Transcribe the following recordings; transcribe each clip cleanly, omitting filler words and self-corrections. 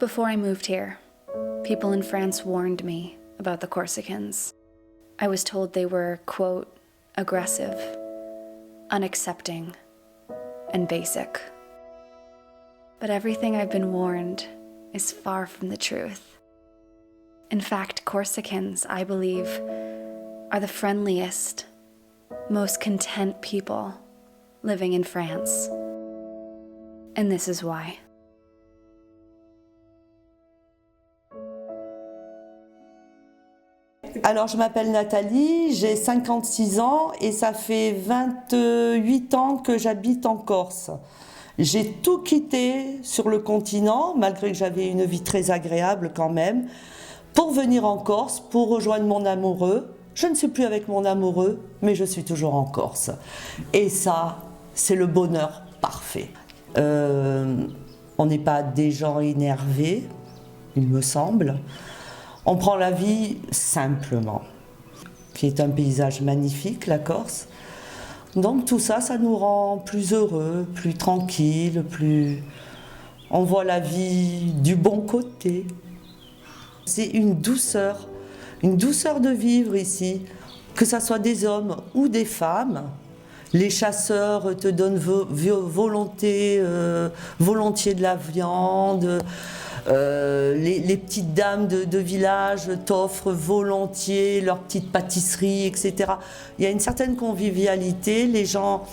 Before I moved here, people in France warned me about the Corsicans. I was told they were, quote, aggressive, unaccepting, and basic. But everything I've been warned is far from the truth. In fact, Corsicans, I believe, are the friendliest, most content people living in France. And this is why. Alors, je m'appelle Nathalie, j'ai 56 ans et ça fait 28 ans que j'habite en Corse. J'ai tout quitté sur le continent, malgré que j'avais une vie très agréable quand même, pour venir en Corse, pour rejoindre mon amoureux. Je ne suis plus avec mon amoureux, mais je suis toujours en Corse. Et ça, c'est le bonheur parfait. On n'est pas des gens énervés, il me semble. On prend la vie simplement, qui est un paysage magnifique, la Corse. Donc tout ça, ça nous rend plus heureux, plus tranquilles, on voit la vie du bon côté. C'est une douceur de vivre ici, que ce soit des hommes ou des femmes. Les chasseurs te donnent volontiers de la viande. Les petites dames de village t'offrent volontiers leurs petites pâtisseries, etc. Il y a une certaine convivialité, les gens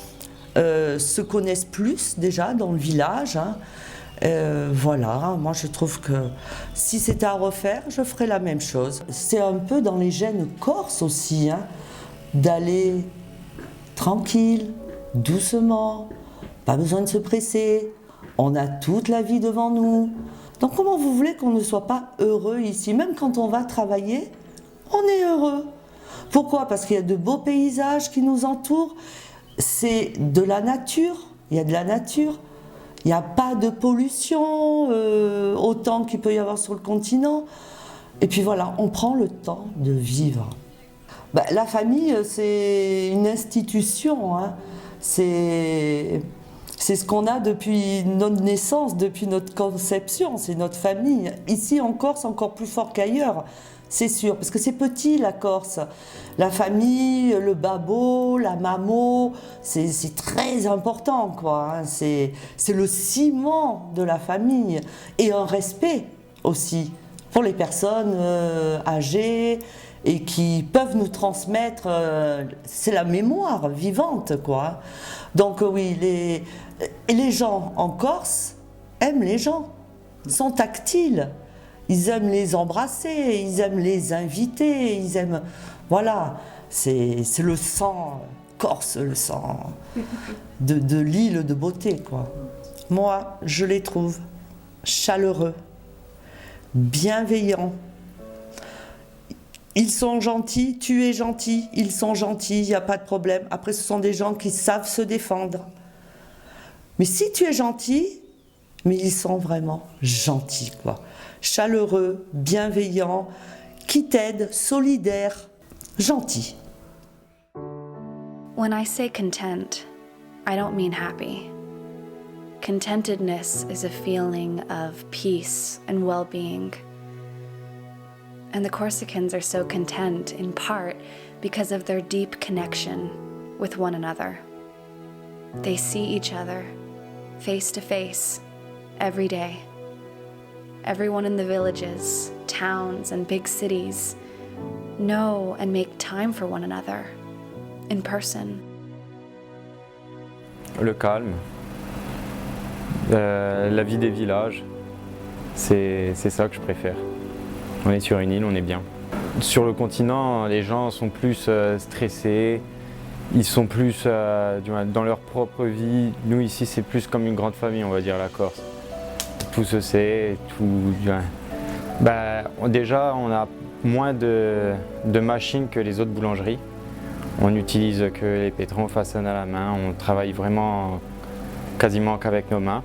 se connaissent plus déjà dans le village. Voilà, moi je trouve que si c'était à refaire, je ferais la même chose. C'est un peu dans les gènes corses aussi, d'aller tranquille, doucement, pas besoin de se presser, on a toute la vie devant nous. Donc comment vous voulez qu'on ne soit pas heureux ici? Même quand on va travailler, on est heureux. Pourquoi? Parce qu'il y a de beaux paysages qui nous entourent, c'est de la nature, il y a de la nature, il n'y a pas de pollution autant qu'il peut y avoir sur le continent. Et puis voilà, on prend le temps de vivre. La famille, c'est une institution, c'est ce qu'on a depuis notre naissance, depuis notre conception, c'est notre famille. Ici en Corse, encore plus fort qu'ailleurs, c'est sûr, parce que c'est petit la Corse. La famille, le babo, la mamo, c'est très important, quoi. C'est le ciment de la famille. Et un respect aussi pour les personnes âgées et qui peuvent nous transmettre, c'est la mémoire vivante, quoi. Donc oui, les gens en Corse aiment les gens, sont tactiles, ils aiment les embrasser, ils aiment les inviter, ils aiment... Voilà, c'est le sang corse, le sang de l'île de beauté, quoi. Moi, je les trouve chaleureux, bienveillants. Ils sont gentils, tu es gentil, ils sont gentils, il n'y a pas de problème. Après, ce sont des gens qui savent se défendre. Mais si tu es gentil, mais ils sont vraiment gentils, quoi. Chaleureux, bienveillants, qui t'aident, solidaires, gentils. When I say content, I don't mean happy. Contentedness is a feeling of peace and well-being. And the Corsicans are so content in part because of their deep connection with one another. They see each other face to face every day. Everyone in the villages, towns, and big cities know and make time for one another in person. Le calme, la vie des villages, c'est ça que je préfère. On est sur une île, on est bien. Sur le continent, les gens sont plus stressés, ils sont plus dans leur propre vie. Nous ici, c'est plus comme une grande famille, on va dire, la Corse. Tout se sait, tout... Déjà, on a moins de machines que les autres boulangeries. On n'utilise que les pétrons façonnés à la main, on travaille vraiment quasiment qu'avec nos mains.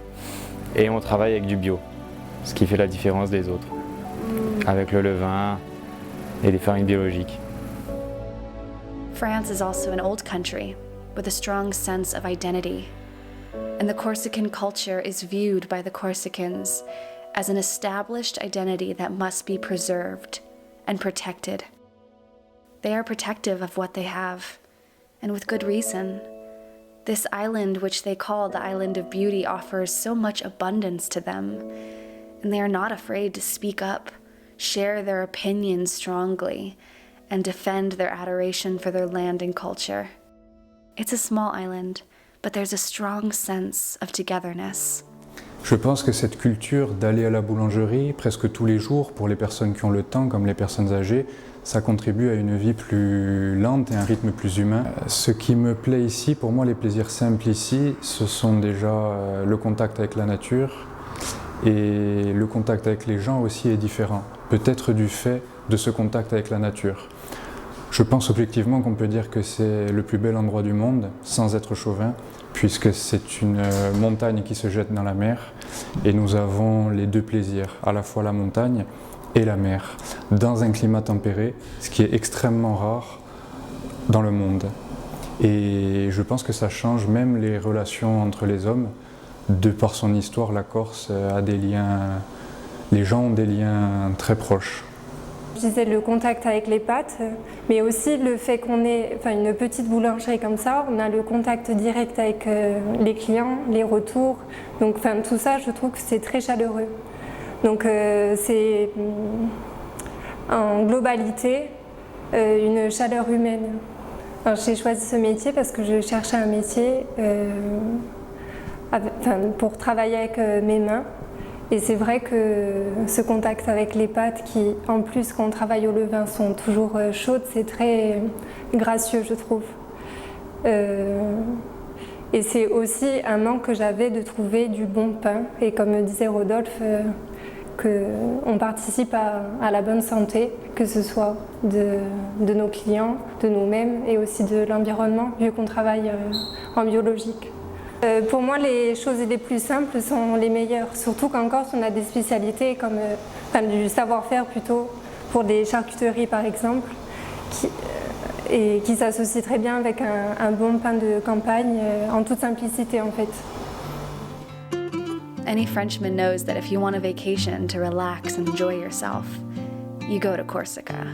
Et on travaille avec du bio, ce qui fait la différence des autres. Avec le levain et les farines biologiques. France is also an old country with a strong sense of identity, and the Corsican culture is viewed by the Corsicans as an established identity that must be preserved and protected. They are protective of what they have, and with good reason. This island, which they call the Island of Beauty, offers so much abundance to them, and they are not afraid to speak up, share their opinions strongly, and defend their adoration for their land and culture. It's a small island, but there's a strong sense of togetherness. Je pense que cette culture d'aller à la boulangerie presque tous les jours pour les personnes qui ont le temps, comme les personnes âgées, ça contribue à une vie plus lente et un rythme plus humain. Ce qui me plaît ici, pour moi, les plaisirs simples ici, ce sont déjà le contact avec la nature, et le contact avec les gens aussi est différent, peut-être du fait de ce contact avec la nature. Je pense objectivement qu'on peut dire que c'est le plus bel endroit du monde, sans être chauvin, puisque c'est une montagne qui se jette dans la mer, et nous avons les deux plaisirs, à la fois la montagne et la mer, dans un climat tempéré, ce qui est extrêmement rare dans le monde. Et je pense que ça change même les relations entre les hommes. De par son histoire, la Corse a des liens, les gens ont des liens très proches. Je disais le contact avec les pâtes, mais aussi le fait qu'on ait une petite boulangerie comme ça, on a le contact direct avec les clients, les retours. Donc tout ça, je trouve que c'est très chaleureux. Donc c'est en globalité une chaleur humaine. J'ai choisi ce métier parce que je cherchais un métier pour travailler avec mes mains. Et c'est vrai que ce contact avec les pâtes qui, en plus, quand on travaille au levain, sont toujours chaudes, c'est très gracieux, je trouve. Et c'est aussi un manque que j'avais de trouver du bon pain. Et comme disait Rodolphe, qu'on participe à la bonne santé, que ce soit de nos clients, de nous-mêmes et aussi de l'environnement, vu qu'on travaille en biologique. Pour moi, les choses les plus simples sont les meilleures, surtout qu'en Corse, on a des spécialités comme du savoir-faire plutôt, pour des charcuteries par exemple, qui s'associent très bien avec un bon pain de campagne, en toute simplicité en fait. Any Frenchman knows that if you want a vacation to relax and enjoy yourself, you go to Corsica.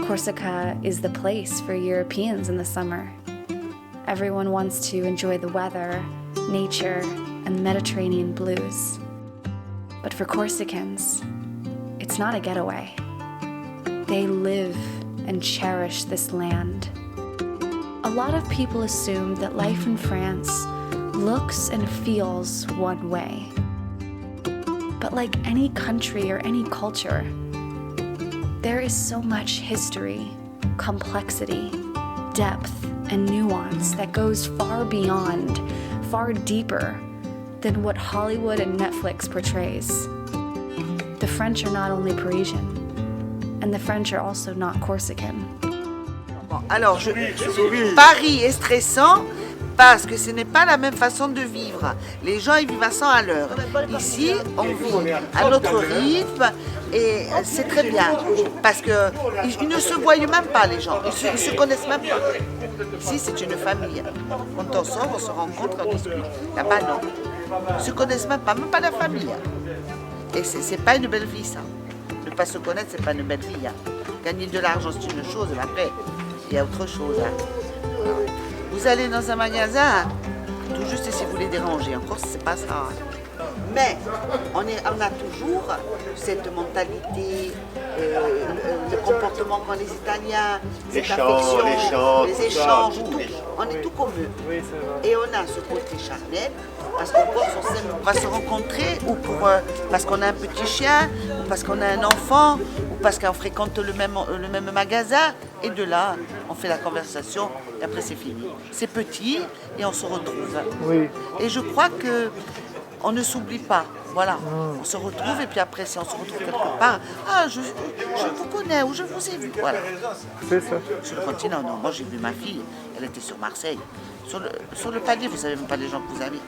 Corsica is the place for Europeans in the summer. Everyone wants to enjoy the weather, nature, and the Mediterranean blues. But for Corsicans, it's not a getaway. They live and cherish this land. A lot of people assume that life in France looks and feels one way. But like any country or any culture, there is so much history, complexity, depth, and nuance that goes far beyond, far deeper than what Hollywood and Netflix portrays. The French are not only Parisian, and the French are also not Corsican. Bon, alors, Paris est stressant parce que ce n'est pas la même façon de vivre. Les gens ils vivent à 100 à l'heure. Ici, on vit à notre rythme et c'est très bien parce qu'ils ne se voient même pas les gens, ils ne se connaissent même pas. Ici, c'est une famille. Quand on sort, on se rencontre, on discute. Là-bas, non. Ils ne se connaissent même pas la famille. Et c'est pas une belle vie, ça. Ne pas se connaître, c'est pas une belle vie. Hein. Gagner de l'argent, c'est une chose, mais après, il y a autre chose. Hein. Vous allez dans un magasin, tout juste si vous les dérangez. Encore, c'est pas ça. Hein. Mais on a toujours cette mentalité, le comportement qu'ont les Italiens, cette affection, les échanges, tout. On est tout comme eux. Oui, et on a ce côté charnel, parce qu'en Corse, on va se rencontrer, ou parce qu'on a un petit chien, ou parce qu'on a un enfant, ou parce qu'on fréquente le même magasin. Et de là, on fait la conversation, et après c'est fini. C'est petit, et on se retrouve. Oui. Et je crois que on ne s'oublie pas, voilà. On se retrouve et puis après, si on se retrouve quelque part, ah, je vous connais ou je vous ai vu, voilà. C'est ça. Sur le continent, non. Moi, j'ai vu ma fille, elle était sur Marseille. Sur le palier, vous savez même pas les gens que vous avez.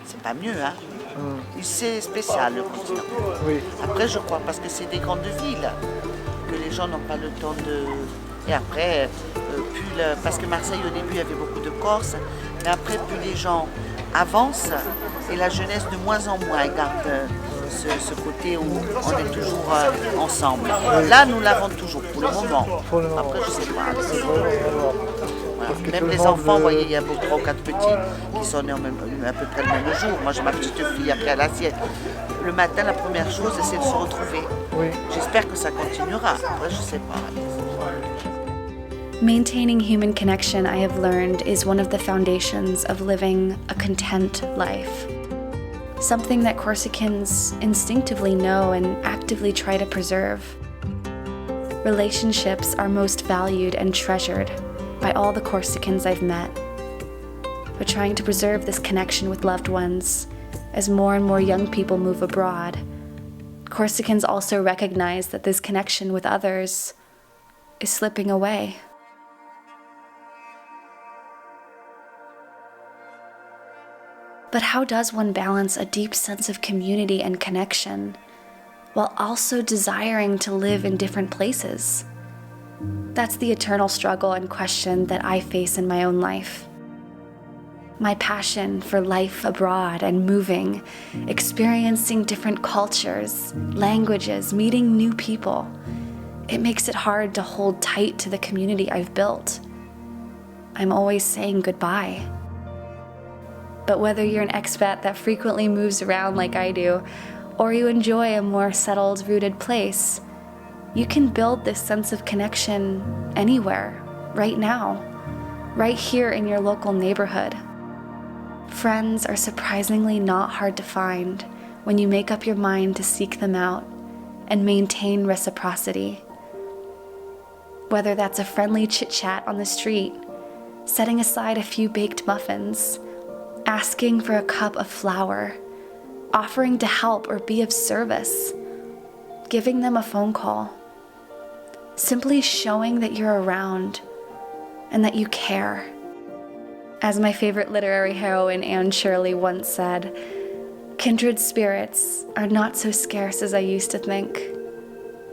C'est pas mieux, hein. C'est spécial, le continent. Oui. Après, je crois, parce que c'est des grandes villes, que les gens n'ont pas le temps de... Et après, parce que Marseille, au début, il y avait beaucoup de Corses, mais après, plus les gens avancent et la jeunesse de moins en moins garde ce côté où on est toujours ensemble. Là, nous l'avons toujours, pour le moment. Après, je sais pas. Voilà. Même les enfants, vous voyez, il y a 3 ou 4 petits qui sont nés à peu près le même jour. Moi, j'ai ma petite fille après à la sienne. Le matin, la première chose, c'est de se retrouver. J'espère que ça continuera. Après, je sais pas. Maintaining human connection, I have learned, is one of the foundations of living a content life. Something that Corsicans instinctively know and actively try to preserve. Relationships are most valued and treasured by all the Corsicans I've met. But trying to preserve this connection with loved ones, as more and more young people move abroad, Corsicans also recognize that this connection with others is slipping away. But how does one balance a deep sense of community and connection while also desiring to live in different places? That's the eternal struggle and question that I face in my own life. My passion for life abroad and moving, experiencing different cultures, languages, meeting new people, it makes it hard to hold tight to the community I've built. I'm always saying goodbye. But whether you're an expat that frequently moves around like I do, or you enjoy a more settled, rooted place, you can build this sense of connection anywhere, right now, right here in your local neighborhood. Friends are surprisingly not hard to find when you make up your mind to seek them out and maintain reciprocity. Whether that's a friendly chit-chat on the street, setting aside a few baked muffins, asking for a cup of flour, offering to help or be of service, giving them a phone call, simply showing that you're around and that you care. As my favorite literary heroine Anne Shirley once said, kindred spirits are not so scarce as I used to think.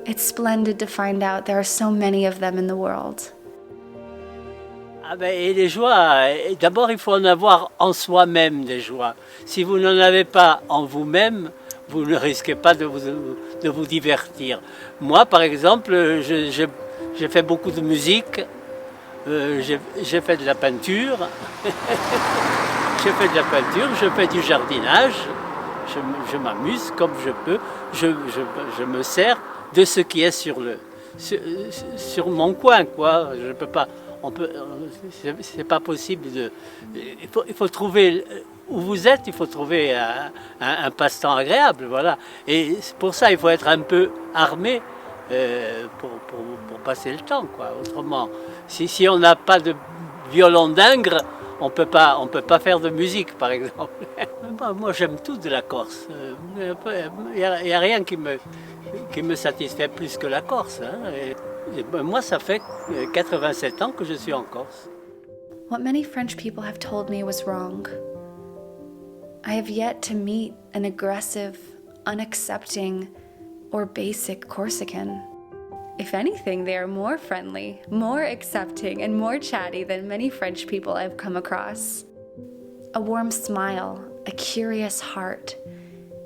It's splendid to find out there are so many of them in the world. Et les joies, d'abord il faut en avoir en soi-même des joies. Si vous n'en avez pas en vous-même, vous ne risquez pas de vous divertir. Moi par exemple, j'ai fait beaucoup de musique, j'ai fait de la peinture, je fais du jardinage, je m'amuse comme je peux, je me sers de ce qui est sur mon coin, quoi. Je peux pas... c'est pas possible il faut trouver où vous êtes, il faut trouver un passe-temps agréable, voilà. Et pour ça, il faut être un peu armé pour passer le temps, quoi. Autrement, si on n'a pas de violon d'Ingres, on peut pas faire de musique, par exemple. Moi, j'aime tout de la Corse. Il y a rien qui me satisfait plus que la Corse, hein. Et moi, ça fait 87 ans que je suis en Corse. What many French people have told me was wrong. I have yet to meet an aggressive, unaccepting, or basic Corsican. If anything, they are more friendly, more accepting, and more chatty than many French people I've come across. A warm smile, a curious heart,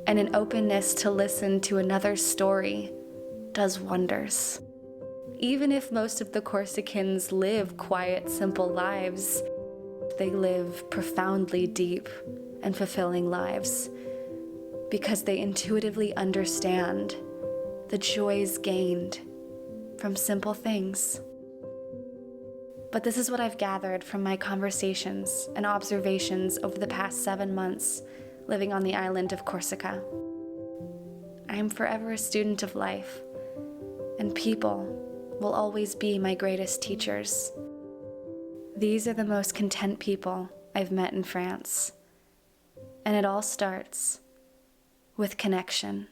and an openness to listen to another's story does wonders. Even if most of the Corsicans live quiet, simple lives, they live profoundly deep and fulfilling lives because they intuitively understand the joys gained from simple things. But this is what I've gathered from my conversations and observations over the past 7 months living on the island of Corsica. I am forever a student of life, and people will always be my greatest teachers. These are the most content people I've met in France, and it all starts with connection.